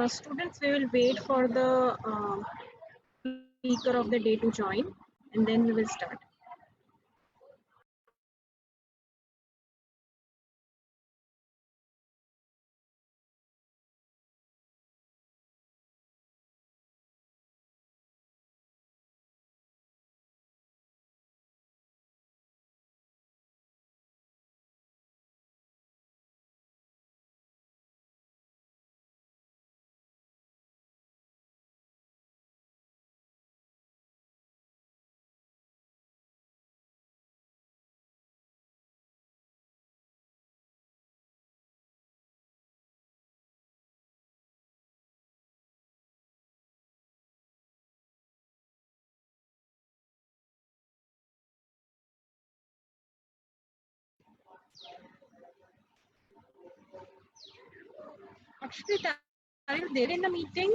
Students, we will wait for the speaker of the day to join, and then we will start. Akshit, are you there in the meeting?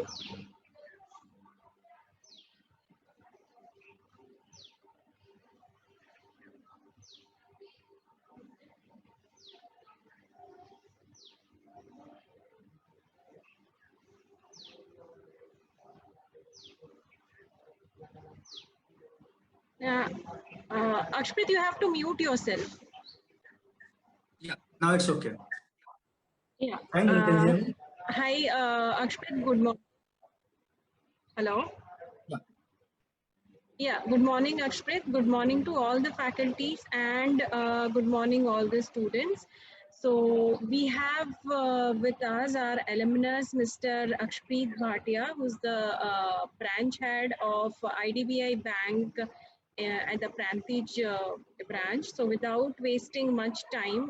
Yeah. Akshit, you have to mute yourself. Yeah, now it's okay. Yeah. Fine, you can hear me? Hi, Akshit, good morning. Hello. Yeah. Yeah, good morning, Akshit. Good morning to all the faculties and good morning, all the students. So we have with us our alumnus, Mr. Akshpreet Bhatia, who's the branch head of IDBI Bank at the Prantij branch. So without wasting much time,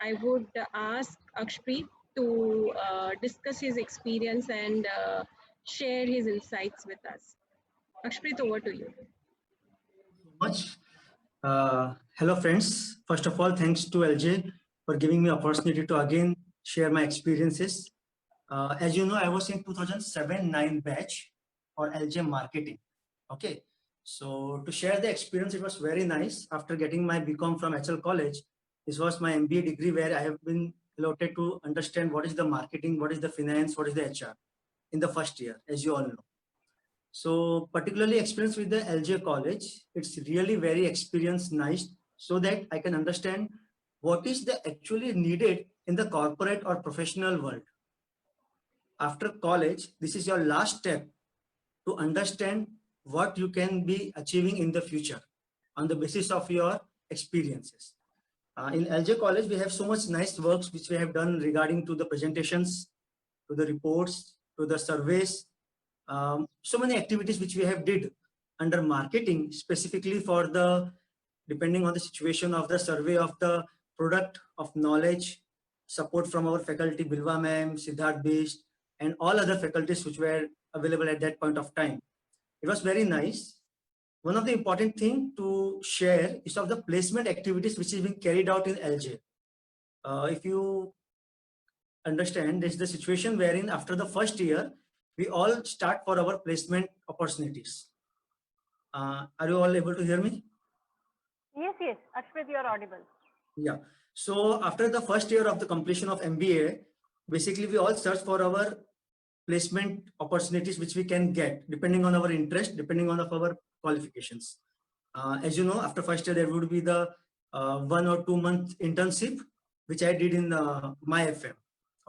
I would ask Akshpreet to discuss his experience and share his insights with us. Akshpreet, over to you. Much. Hello, friends. First of all, thanks to LJ for giving me opportunity to again share my experiences. As you know, I was in 2007-9 batch for LJ marketing. Okay. So to share the experience, it was very nice. After getting my BCom from HL College, this was my MBA degree where I have been allotted to understand what is the marketing, what is the finance, what is the HR in the first year, as you all know. So particularly experience with the LJ College, it's really very experience nice so that I can understand what is the actually needed in the corporate or professional world. After college, this is your last step to understand what you can be achieving in the future on the basis of your experiences. In LJ College, we have so much nice works which we have done regarding to the presentations, to the reports, to the surveys, so many activities which we have did under marketing specifically for the depending on the situation of the survey of the product of knowledge, support from our faculty Bilwa ma'am, Siddharth Bist, and all other faculties which were available at that point of time. It was very nice. One of the important thing to share is of the placement activities which is being carried out in LJ. If you understand, this is the situation wherein after the first year, we all start for our placement opportunities. Are you all able to hear me? Yes, yes. Akshpreet, you are audible. Yeah. So after the first year of the completion of MBA, basically we all search for our placement opportunities which we can get depending on our interest, depending on our qualifications. As you know, after first year, there would be the 1 or 2 month internship, which I did in my FM.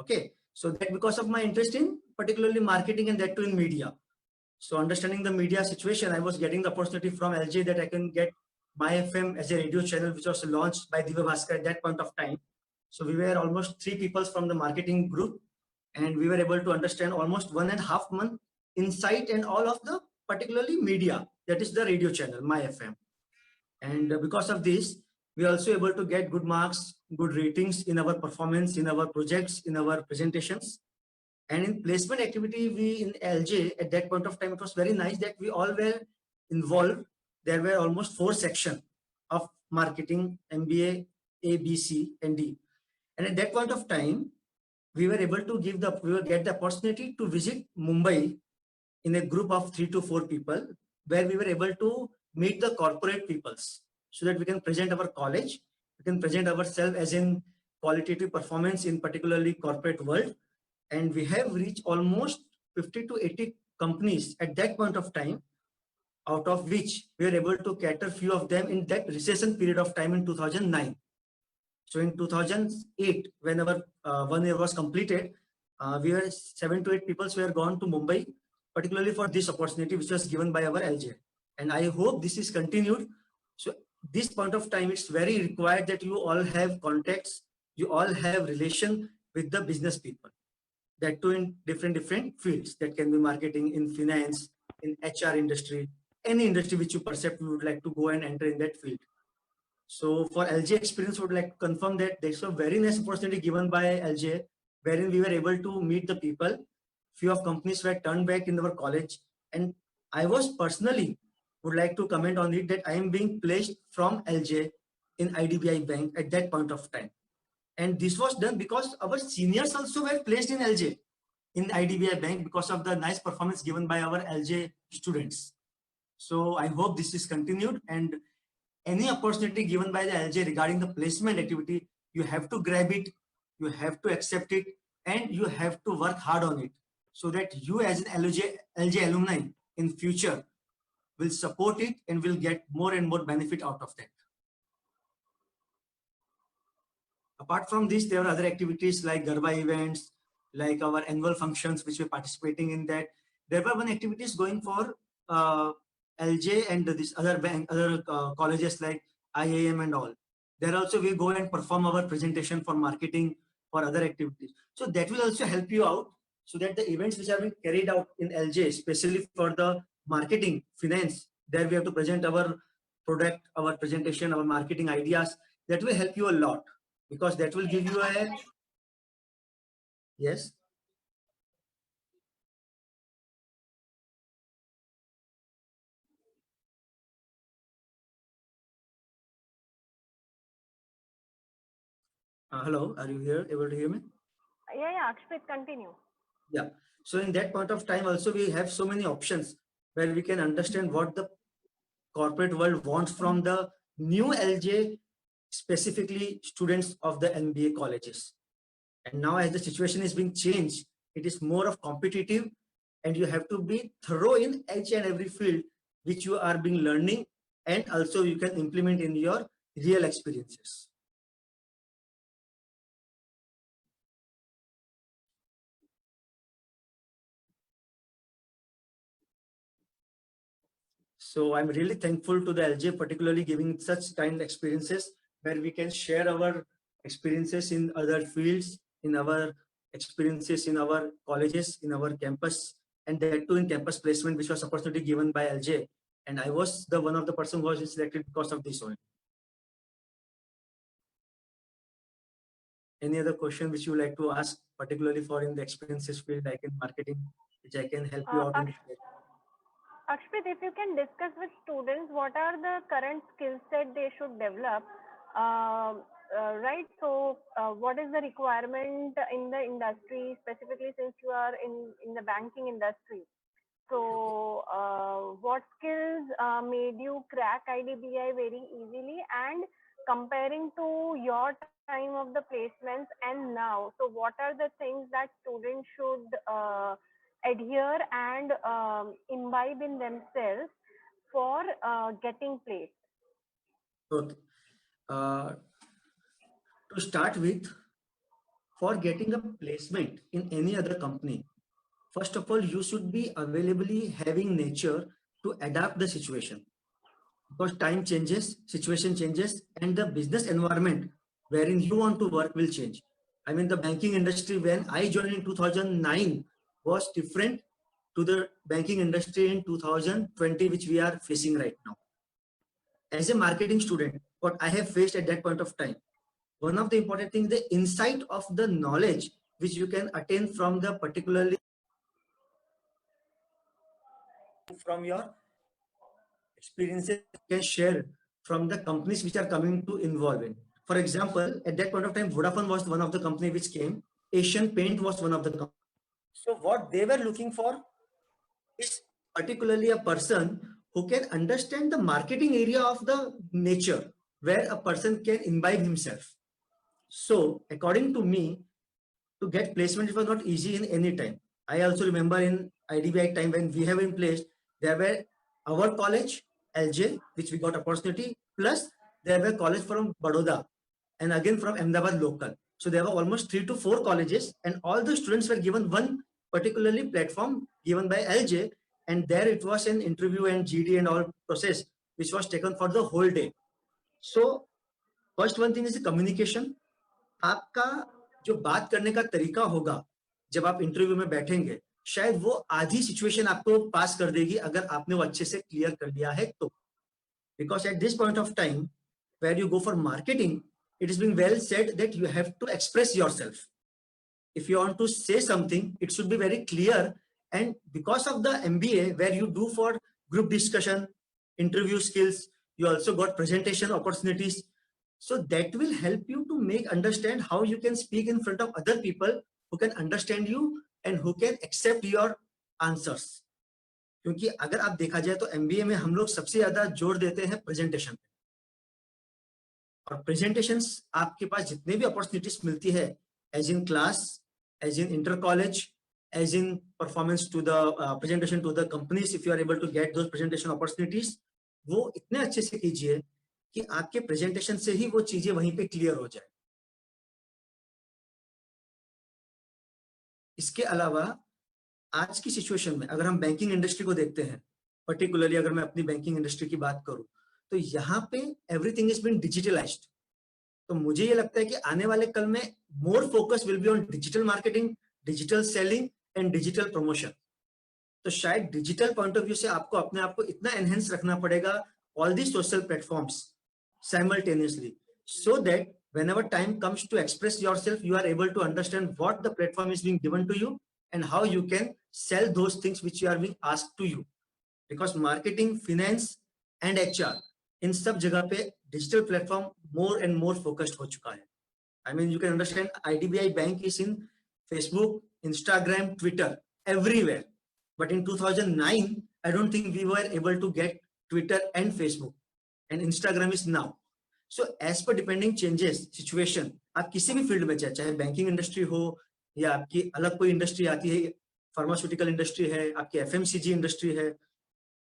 Okay. So that because of my interest in particularly marketing and that too in media. So understanding the media situation, I was getting the opportunity from LJ that I can get my FM as a radio channel, which was launched by Diva Bhaskar at that point of time. So we were almost 3 people from the marketing group, and we were able to understand almost 1.5 month insight and all of the particularly media, that is the radio channel, my FM. And because of this, we are also able to get good marks, good ratings in our performance, in our projects, in our presentations. And in placement activity, we in LJ at that point of time, it was very nice that we all were involved. There were almost 4 sections of marketing, MBA, A, B, C, and D. And at that point of time, we were able to get the opportunity to visit Mumbai in a group of 3 to 4 people, where we were able to meet the corporate peoples so that we can present our college, we can present ourselves as in qualitative performance in particularly corporate world, and we have reached almost 50 to 80 companies at that point of time, out of which we were able to cater few of them in that recession period of time in 2009. So in 2008, when our 1 year was completed, we were 7 to 8 people were gone to Mumbai, particularly for this opportunity which was given by our LJ. And I hope this is continued. So this point of time, it's very required that you all have contacts, you all have relation with the business people, that too in different fields. That can be marketing, in finance, in HR industry, any industry which you perceive you would like to go and enter in that field. So for LJ experience, would like to confirm that there's a very nice opportunity given by LJ, wherein we were able to meet the people. Few of companies were turned back in our college, and I was personally would like to comment on it that I am being placed from LJ in IDBI Bank at that point of time. And this was done because our seniors also were placed in LJ, in IDBI Bank, because of the nice performance given by our LJ students. So I hope this is continued, and any opportunity given by the LJ regarding the placement activity, you have to grab it, you have to accept it, and you have to work hard on it, so that you as an LJ alumni in future will support it and will get more and more benefit out of that. Apart from this, there are other activities like Garba events, like our annual functions, which we're participating in that. There were one activities going for LJ and this other colleges like IAM and all. There also we go and perform our presentation for marketing, for other activities. So that will also help you out, so that the events which are being carried out in LJ, especially for the marketing, finance, there we have to present our product, our presentation, our marketing ideas. That will help you a lot, because that will give you a, yes. Hello, are you here? Able to hear me? Yeah, Akshpit, continue. Yeah. So in that point of time also, we have so many options where we can understand what the corporate world wants from the new LJ, specifically students of the MBA colleges. And now as the situation is being changed, it is more of competitive, and you have to be thorough in each and every field which you are being learning, and also you can implement in your real experiences. So I'm really thankful to the LJ, particularly giving such kind of experiences where we can share our experiences in other fields, in our experiences in our colleges, in our campus, and that too in campus placement, which was opportunity given by LJ. And I was the one of the person who was selected because of this one. Any other question which you would like to ask, particularly for in the experiences field, like in marketing, which I can help you out in? Akshpit, if you can discuss with students what are the current skill set they should develop, right? So, what is the requirement in the industry, specifically since you are in the banking industry? So, what skills made you crack IDBI very easily, and comparing to your time of the placements and now, so what are the things that students should adhere and imbibe in themselves for getting placed? Okay. To start with, for getting a placement in any other company, first of all, you should be availably having nature to adapt the situation, because time changes, situation changes, and the business environment wherein you want to work will change. I mean, the banking industry when I joined in 2009 was different to the banking industry in 2020, which we are facing right now. As a marketing student, what I have faced at that point of time, one of the important things, the insight of the knowledge which you can attain from the particularly from your experiences you can share from the companies which are coming to involve in. For example, at that point of time, Vodafone was one of the company which came. Asian Paint was one of the companies. So what they were looking for is particularly a person who can understand the marketing area of the nature, where a person can imbibe himself. So according to me, to get placement, it was not easy in any time. I also remember in IDBI time when we have in place, there were our college, LJ, which we got opportunity, plus there were college from Baroda and again from Ahmedabad local. So there were almost 3 to 4 colleges, and all the students were given one particularly platform given by LJ, and there it was an interview and GD and all process, which was taken for the whole day. So first one thing is the communication. आपका जो बात करने का तरीका होगा जब आप interview में बैठेंगे, शायद वो आधी सिचुएशन आपको पास कर देगी अगर आपने वो अच्छे से क्लियर कर लिया है तो. Because at this point of time, where you go for marketing, it is being well said that you have to express yourself. If you want to say something, it should be very clear. And because of the MBA, where you do for group discussion, interview skills, you also got presentation opportunities. So that will help you to make understand how you can speak in front of other people who can understand you and who can accept your answers. क्योंकि अगर आप देखा जाए तो MBA में हम लोग सबसे ज्यादा जोर देते हैं प्रेजेंटेशन पे, और प्रेजेंटेशंस आपके पास जितने भी अपॉर्चुनिटीज मिलती है, as in class, as in inter college, as in performance to the presentation to the companies, if you are able to get those presentation opportunities, वो इतने अच्छे से कीजिए कि आपके प्रेजेंटेशन से ही वो चीजें वहीं पे क्लियर हो जाए. इसके अलावा आज की सिचुएशन में अगर हम बैंकिंग इंडस्ट्री को देखते हैं, पर्टिकुलरली अगर मैं अपनी बैंकिंग इंडस्ट्री की बात करूं, तो यहाँ पे एवरीथिंग इज बीन डिजिटलाइज्ड. तो मुझे ये लगता है कि आने वाले कल में more focus will be on digital marketing, digital selling and digital promotion. तो शायद डिजिटल पॉइंट ऑफ व्यू से आपको अपने आप को इतना एनहेंस रखना पड़ेगा all the social platforms simultaneously, so that whenever time comes to express yourself, you are able to understand what the platform is being given to you and how you can sell those things which you are being asked to you. Because marketing, finance and HR, इन सब जगह पे digital platform more and more focused हो चुका है. I mean, you can understand IDBI Bank is in Facebook, Instagram, Twitter, everywhere. But in 2009, I don't think we were able to get Twitter and Facebook. And Instagram is now. So as per depending changes, situation, आप किसी भी field में चाहे banking industry हो या आपकी अलग कोई इंडस्ट्री आती है, फार्मास्यूटिकल इंडस्ट्री है, आपकी FMCG इंडस्ट्री है,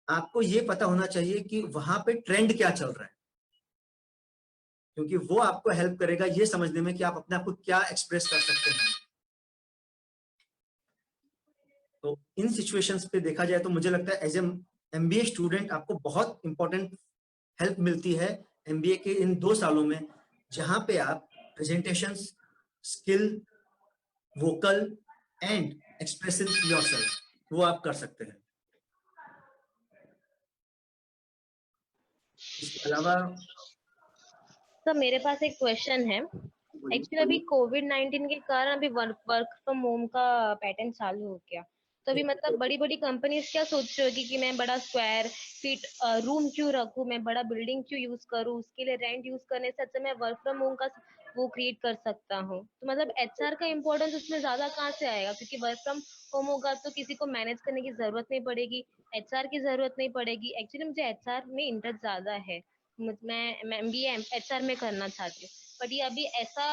आपको ये पता होना चाहिए कि वहां पे ट्रेंड क्या चल रहा है, क्योंकि वो आपको हेल्प करेगा ये समझने में कि आप अपने आप को क्या एक्सप्रेस कर सकते हैं. तो इन सिचुएशंस पे देखा जाए तो मुझे लगता है एज ए MBA स्टूडेंट आपको बहुत इंपॉर्टेंट हेल्प मिलती है MBA के इन 2 सालों में, जहां पे आप presentations, skill, vocal and expressing yourself वो आप कर सकते हैं. इसके अलावा सर मेरे पास एक क्वेश्चन है. एक्चुअली अभी कोविड-19 के कारण अभी वर्क फ्रॉम होम का पैटर्न चालू हो गया, तो अभी मतलब बड़ी बड़ी कंपनीज क्या सोच रही होगी कि मैं बड़ा स्क्वायर फीट रूम क्यों रखूं, मैं बड़ा बिल्डिंग क्यों यूज करूं, उसके लिए रेंट यूज करने से अच्छा मैं वर्क फ्रॉम होम का वो क्रिएट कर सकता हूं. तो मतलब HR का इम्पोर्टेंस उसमें ज्यादा कहाँ से आएगा, क्योंकि वर्क फ्रॉम होम होगा तो किसी को मैनेज करने की जरूरत नहीं पड़ेगी, HR की जरूरत नहीं पड़ेगी. एक्चुअली मुझे HR में इंटरेस्ट ज्यादा है, मैं MBA HR में करना चाहती हूँ, बट ये अभी ऐसा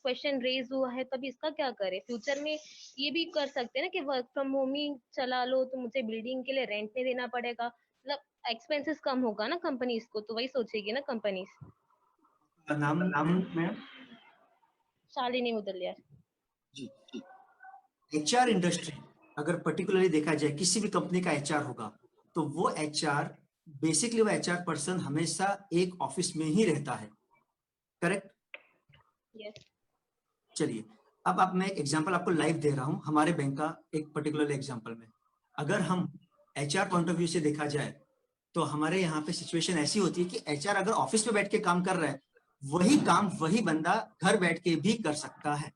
क्वेश्चन रेज हुआ है, तभी इसका क्या करें. फ्यूचर में ये भी कर सकते हैं ना कि वर्क फ्रॉम होम ही चला लो, तो मुझे बिल्डिंग के लिए रेंट नहीं देना पड़ेगा, मतलब एक्सपेंसेस कम होगा ना कंपनीज को, तो वही सोचेगी ना कंपनीज. नाम में शालिनी मुदलियार जी. HR इंडस्ट्री अगर पर्टिकुलरली देखा जाए, किसी भी कंपनी का HR होगा तो वो HR बेसिकली वो HR पर्सन हमेशा एक ऑफिस में ही रहता है, करेक्ट? यस. चलिए अब मैं एक एग्जांपल आपको लाइव दे रहा हूं हमारे बैंक का एक पर्टिकुलर एग्जांपल में. अगर हम HR पॉइंट ऑफ व्यू से देखा जाए तो हमारे यहाँ पे सिचुएशन ऐसी होती है कि HR अगर ऑफिस में बैठ के काम कर रहा है, वही काम वही बंदा घर बैठ के भी कर सकता है.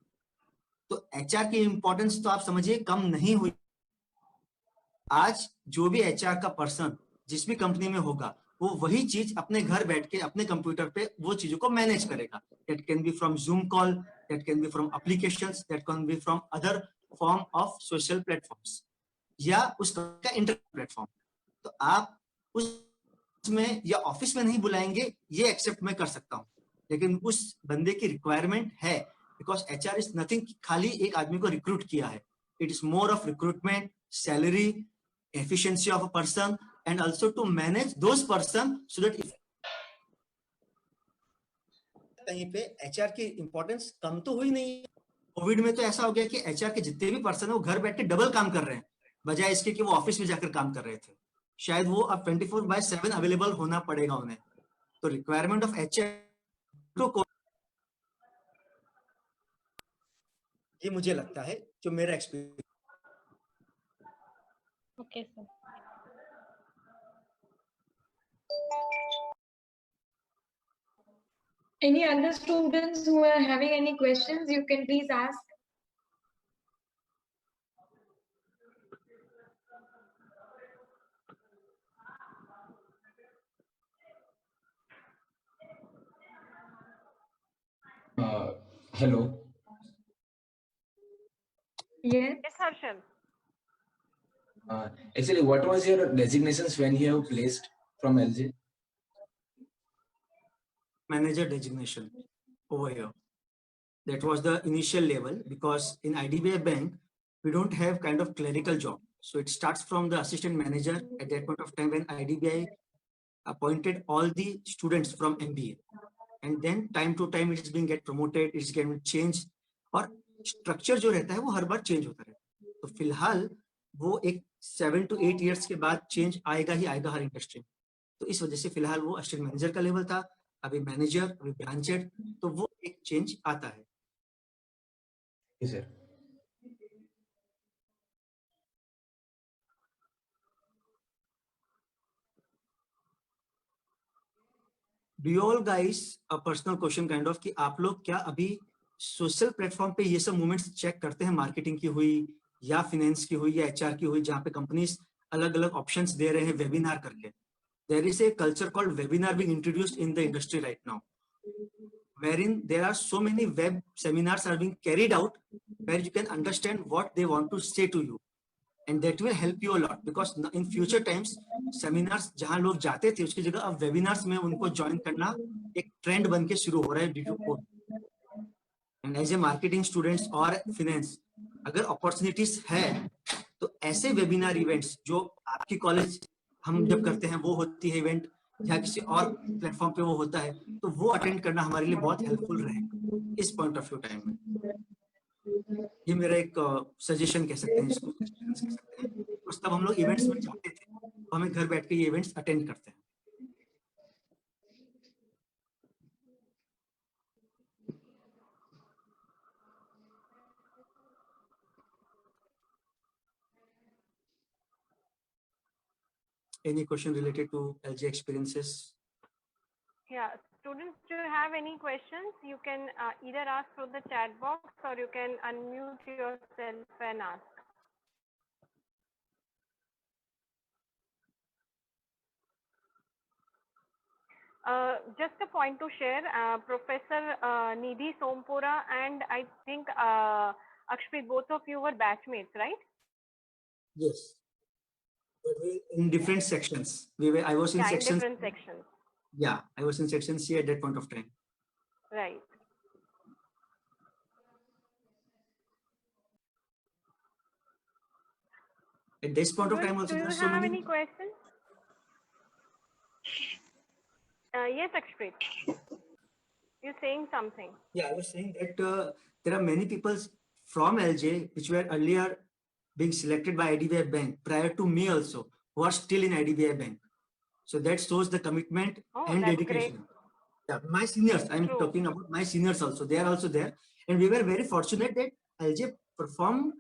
तो HR की इंपॉर्टेंस तो आप समझिए कम नहीं हुई. आज जो भी HR का पर्सन जिस भी कंपनी में होगा, वो वही चीज अपने घर बैठ के अपने कंप्यूटर पे वो चीजों को मैनेज करेगा. That can be from Zoom call, that can be from applications, that can be from other form of social platforms या उसका इंटरनेट प्लेटफॉर्म. तो आप उसमें या ऑफिस में नहीं बुलाएंगे, ये एक्सेप्ट मैं कर सकता हूँ, लेकिन उस बंदे की रिक्वायरमेंट है because HR is nothing खाली एक आदमी को recruit किया है. It is more of recruitment, salary, efficiency of a person, and also to manage those person so that if कहीं पे HR की इंपॉर्टेंस कम तो हुई नहीं. कोविड में तो ऐसा हो गया कि HR के जितने भी पर्सन है वो घर बैठ के डबल काम कर रहे हैं बजाय इसके कि वो ऑफिस में जाकर काम कर रहे थे. शायद वो अब 24/7 अवेलेबल होना पड़ेगा उन्हें. तो रिक्वायरमेंट ऑफ HR तो ये मुझे लगता है जो मेरा experience. Okay sir. Any other students who are having any questions, you can please ask. Hello. Yes. Yes, Harshal. Actually, what was your designations when you have placed from LG? Manager designation over here. That was the initial level, because in IDBI Bank, we don't have kind of clerical job. So it starts from the assistant manager at that point of time when IDBI appointed all the students from MBA. And then time to time it is being get promoted, it's getting changed, और structure जो रहता है वो हर बार change होता रहता है. तो फिलहाल वो एक 7 to 8 years के बाद change आएगा ही आएगा हर इंडस्ट्री में. तो इस वजह से फिलहाल वो असिस्टेंट मैनेजर का लेवल था, अभी मैनेजर, अभी ब्रांच हेड, तो वो एक चेंज आता है. Yes, sir. Do you all guys a personal question kind of कि आप लोग क्या अभी सोशल प्लेटफॉर्म पे ये सब मूवमेंट्स चेक करते हैं, मार्केटिंग की हुई या फाइनेंस की हुई या HR की हुई, जहाँ पे कंपनीज अलग अलग ऑप्शंस दे रहे हैं वेबिनार करके. There is a culture called webinar being introduced in the industry right now, wherein there are so many web seminars are being carried out where you can understand what they want to say to you, and that will help you a lot, because in future times seminars जहाँ लोग जाते थे उसकी जगह अब webinars में उनको join करना एक trend बन के शुरू हो रहा है due to COVID. And as a marketing students और finance, अगर opportunities है तो ऐसे webinar events जो आपकी कॉलेज हम जब करते हैं वो होती है इवेंट या किसी और प्लेटफॉर्म पे वो होता है, तो वो अटेंड करना हमारे लिए बहुत हेल्पफुल रहेगा इस पॉइंट ऑफ व्यू टाइम में. ये मेरा एक सजेशन कह सकते हैं, इसको एक्सपीरियंस कह सकते हैं. उस तब हम लोग इवेंट्स में जाते थे, तो हमें घर बैठ के ये इवेंट्स अटेंड करते हैं. Any question related to LG experiences? Yeah, students, do you have any questions? You can either ask through the chat box or you can unmute yourself and ask. Just a point to share, Professor Nidhi Sompura and I think Akshpreet, both of you were batchmates, right? Yes. But we in different sections. I was in Yeah, section. in different sections. Yeah, I was in section C at that point of time. Right. At this point of time Students, also, do there you are so have many. any questions? Yes, Akshpreet. You're saying something. Yeah, I was saying that there are many people from LJ which were earlier being selected by IDBI Bank prior to me also, who are still in IDBI Bank. So that shows the commitment and that's dedication. great. Yeah, my seniors, I'm True. talking about my seniors also, they are also there. And we were very fortunate that LJ performed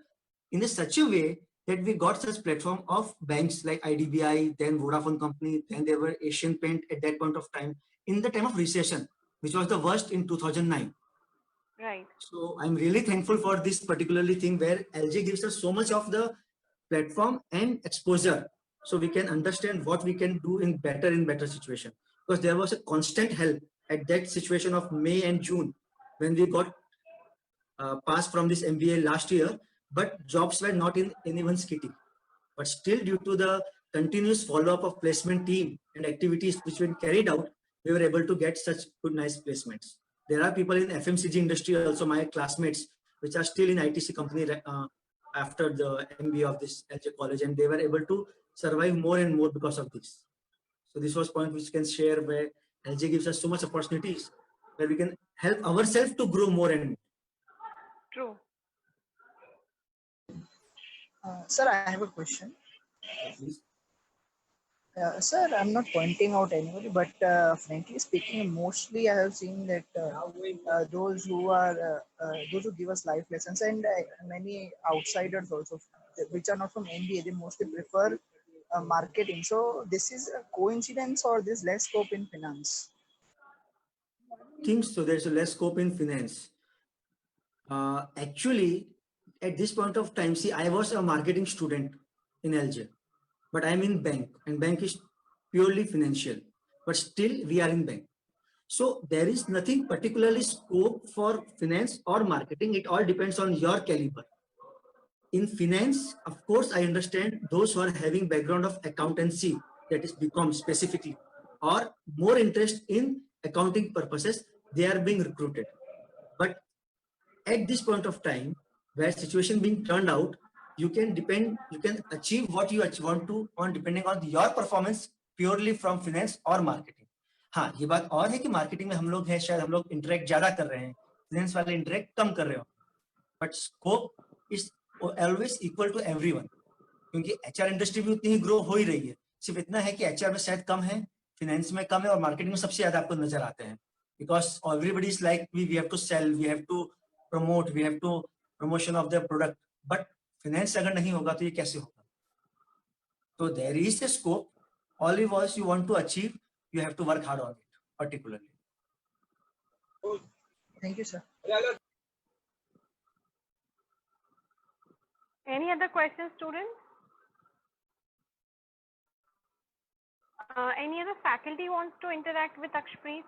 in such a way that we got such platform of banks like IDBI, then Vodafone Company, then there were Asian Paint at that point of time, in the time of recession, which was the worst in 2009. Right. So I'm really thankful for this particularly thing where LG gives us so much of the platform and exposure, so we can understand what we can do in better situation. Because there was a constant help at that situation of May and June when we got passed from this MBA last year, but jobs were not in anyone's kitty. But still, due to the continuous follow-up of placement team and activities which were carried out, we were able to get such good, nice placements. There are people in FMCG industry also, my classmates, which are still in ITC company after the MBA of this LJ college, and they were able to survive more and more because of this. So this was point which can share, where LJ gives us so much opportunities where we can help ourselves to grow more and more. True. Sir, I have a question. Please. Sir, I'm not pointing out anybody, but frankly speaking, mostly I have seen that those who give us life lessons, and many outsiders also, which are not from MBA, they mostly prefer marketing. So this is a coincidence, or this less scope in finance? Think so. There's a less scope in finance. Actually, at this point of time, see, I was a marketing student in LJ, but I'm in bank, and bank is purely financial, but still we are in bank. So there is nothing particularly scope for finance or marketing. It all depends on your caliber. In finance, of course, I understand those who are having background of accountancy, that is BCom specifically, or more interest in accounting purposes, they are being recruited. But at this point of time, where situation being turned out, you can achieve what you want to on depending on your performance purely from finance or marketing. हाँ, ये बात और है कि marketing में हम लोग हैं, शायद हम लोग इंटरेक्ट ज्यादा कर रहे हैं, फाइनेंस वाले इंटरेक्ट कम कर रहे हो, but scope is always equal to everyone, क्योंकि एचआर इंडस्ट्री भी उतनी ही ग्रो हो ही रही है. सिर्फ इतना है कि एचआर में शायद कम है, फाइनेंस में कम है, और मार्केटिंग में सबसे ज्यादा आपको नजर आते हैं, because everybody is like we have to sell, we have to promote, we have to promotion of their product, but finance अगर नहीं होगा तो ये कैसे होगा? So there is a scope. All it was you want to achieve, you have to work hard on it particularly. Thank you, sir. Any other questions, students? Any other faculty wants to interact with Akshpreet?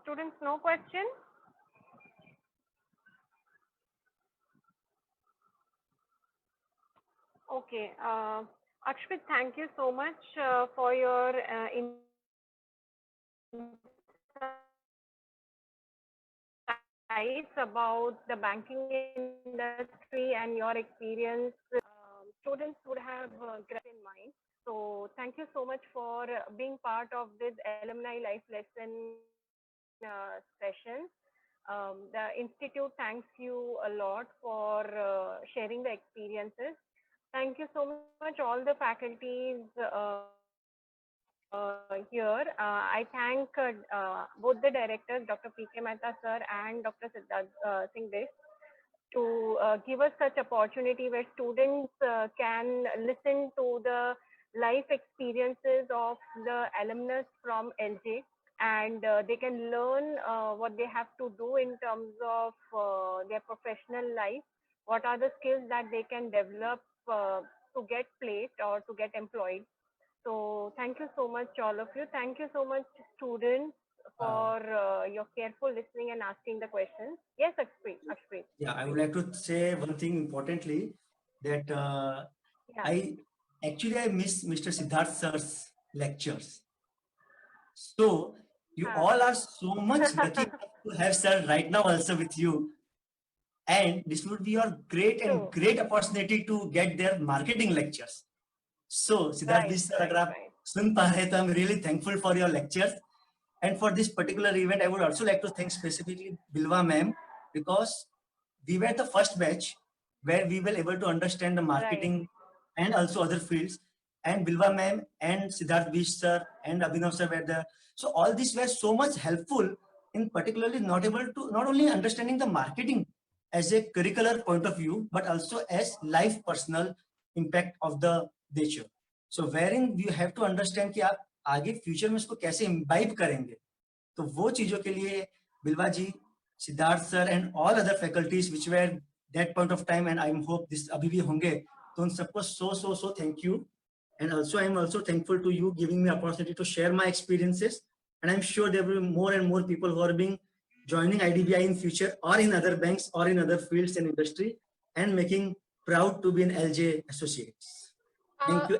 Students, no question? Okay. Akshpreet, thank you so much for your insights about the banking industry and your experience. Students would have great in mind. So thank you so much for being part of this alumni life lesson session. The institute thanks you a lot for sharing the experiences. Thank you so much all the faculties here. I thank both the directors, Dr. P.K. Mehta sir and Dr. Siddharth Singh Desh, to give us such opportunity where students can listen to the life experiences of the alumnus from LJ, and they can learn what they have to do in terms of their professional life, what are the skills that they can develop to get placed or to get employed. So thank you so much, all of you. Thank you so much, students, for your careful listening and asking the questions. Yes, Akshpreet. Yeah, I would like to say one thing importantly, that I miss Mr. Siddharth sir's lectures. So you all are so much lucky to have sir right now also with you. And this would be your great and great opportunity to get their marketing lectures. So Siddharth, agar aap sun pa rahe, I'm really thankful for your lectures. And for this particular event, I would also like to thank specifically Bilwa ma'am, because we were the first batch where we were able to understand the marketing and also other fields. And Bilwa ma'am and Siddharth Bish sir and Abhinav sir were there. So all these were so much helpful in particularly not only understanding the marketing as a curricular point of view, but also as life personal impact of the nature. So wherein you have to understand कि आप आगे future में इसको कैसे imbibe करेंगे, तो वो चीजों के लिए Bilwa ji, Siddharth sir and all other faculties which were that point of time, and I am hope this अभी भी होंगे, तो उन सबको so thank you. And also, I am also thankful to you giving me opportunity to share my experiences. And I'm sure there will be more and more people who are being joining IDBI in future or in other banks or in other fields and industry, and making proud to be an LJ associates. Thank you.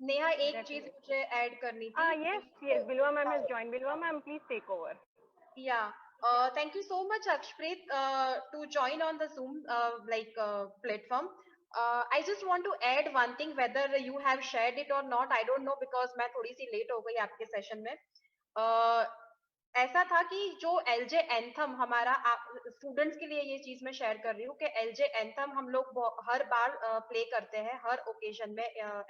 Neha एक चीज मुझे add करनी थी. Yes, Bilwa ma'am has joined. Bilwa ma'am, please take over. Yeah. Thank you so much, Akshpreet, to join on the Zoom platform. I just want to add one thing, whether you have shared it or not, I don't know, because मैं थोड़ी सी late हो गई आपके session में. ऐसा था कि जो LJ एंथम हमारा स्टूडेंट्स के लिए ये चीज मैं शेयर कर रही हूँ कि LJ एंथम हम लोग हर बार प्ले करते हैं हर ओकेजन में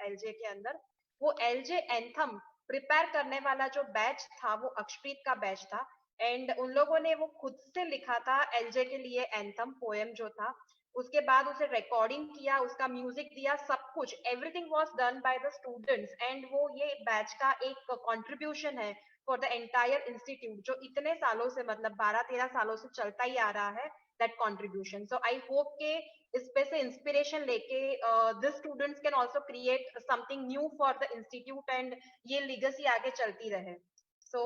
LJ के अंदर. वो LJ एंथम प्रिपेयर करने वाला जो बैच था वो अक्षप्रीत का बैच था, एंड उन लोगों ने वो खुद से लिखा था LJ के लिए एंथम पोएम जो था. उसके बाद उसे रिकॉर्डिंग किया, उसका म्यूजिक दिया, सब कुछ everything was done by the students, and वो ये बैच का एक कंट्रीब्यूशन है फॉर द एंटायर इंस्टीट्यूट जो इतने सालों से मतलब 12-13 सालों से चलता ही आ रहा है, that contribution. So I hope के इस पे से इंस्पिरेशन लेके the students can also create something new for the institute and ये लीगेसी आगे चलती रहे. सो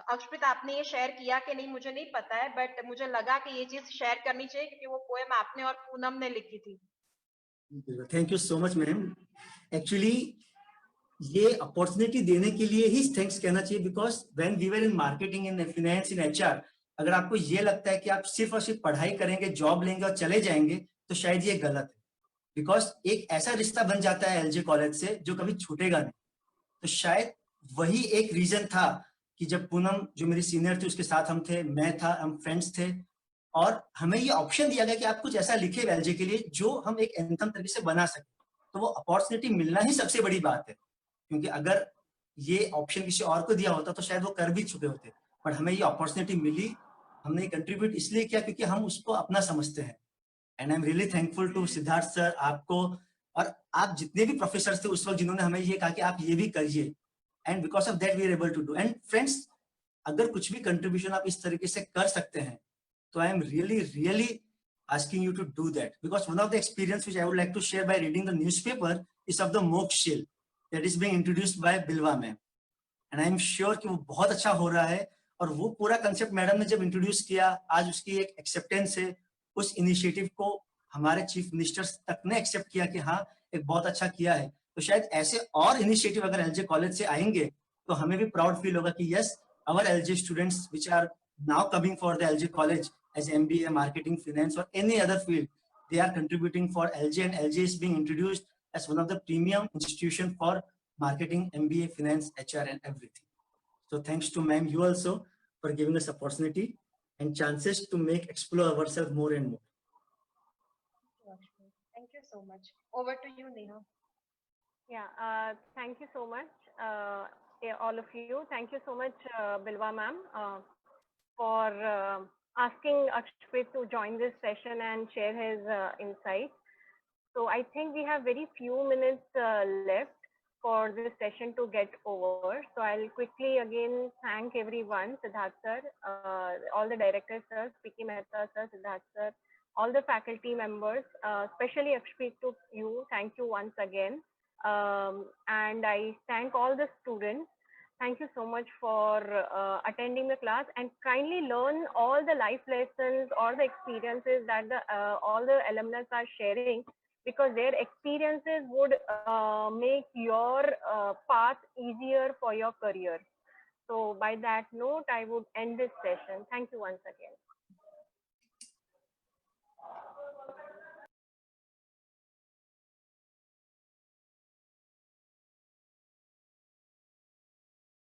अक्षप्रीत, आपने ये शेयर किया कि नहीं मुझे नहीं पता है, बट मुझे लगा कि ये चीज शेयर करनी चाहिए क्योंकि वो पोएम आपने और पूनम ने लिखी थी. Thank you so much ma'am. Actually ये अपॉर्चुनिटी देने के लिए ही थैंक्स कहना चाहिए, because when we were in marketing, in finance, in HR, अगर आपको ये लगता है कि आप सिर्फ और सिर्फ पढ़ाई करेंगे, जॉब लेंगे और चले जाएंगे, तो शायद ये गलत है. बिकॉज एक ऐसा रिश्ता बन जाता है LJ कॉलेज से जो कभी छूटेगा नहीं. तो शायद वही एक रीजन था कि जब पूनम जो मेरी सीनियर थी उसके साथ हम थे, मैं था, हम फ्रेंड्स थे, और हमें ये ऑप्शन दिया गया कि आप कुछ ऐसा लिखे LJ के लिए जो हम एक एंथम तरीके से बना सके. तो वो अपॉर्चुनिटी मिलना ही सबसे बड़ी बात है, क्योंकि अगर ये ऑप्शन किसी और को दिया होता तो शायद वो कर भी चुके होते. बट हमें ये अपॉर्चुनिटी मिली, हमने कंट्रीब्यूट इसलिए किया क्योंकि हम उसको अपना समझते हैं. And I am really thankful to Siddharth sir, आपको और आप जितने भी प्रोफेसर थे उस वक्त जिन्होंने हमें ये कहा कि आप ये भी करिए, and because of that we are able to do. And friends, अगर कुछ भी कंट्रीब्यूशन आप इस तरीके से कर सकते हैं तो आई am really asking you to do that, because one of the experience which I would like to share by reading the newspaper is of the mock shill that is being introduced by Bilwa ma'am, and I am sure कि वो बहुत अच्छा हो रहा है. और वो पूरा कंसेप्ट मैडम ने जब इंट्रोड्यूस किया, आज उसकी एक एक्सेप्टेंस है. उस इनिशिएटिव को हमारे चीफ मिनिस्टर तक ने एक्सेप्ट किया कि हाँ एक बहुत अच्छा किया है. तो शायद ऐसे और इनिशिएटिव अगर LJ कॉलेज से आएंगे तो हमें भी प्राउड फील होगा कि yes, our LJ students which are now coming for the LJ college as MBA, marketing, finance, or any other field, they are contributing for LJ, and LJ is being introduced as one of the premium institution for marketing, MBA, finance, HR, and everything. So thanks to ma'am, you also, for giving us opportunity and chances to explore ourselves more and more. Thank you so much. Over to you, Neha. Yeah, thank you so much, all of you. Thank you so much, Bilwa ma'am, for asking Akshpreet to join this session and share his insights. So I think we have very few minutes left for this session to get over. So I'll quickly again thank everyone, Siddharth sir, all the directors sir, P.K. Mehta sir, Siddharth sir, all the faculty members, especially Akshpreet to you. Thank you once again. And I thank all the students. Thank you so much for attending the class, and kindly learn all the life lessons or the experiences that all the alumni are sharing, because their experiences would make your path easier for your career. So by that note, I would end this session. Thank you once again.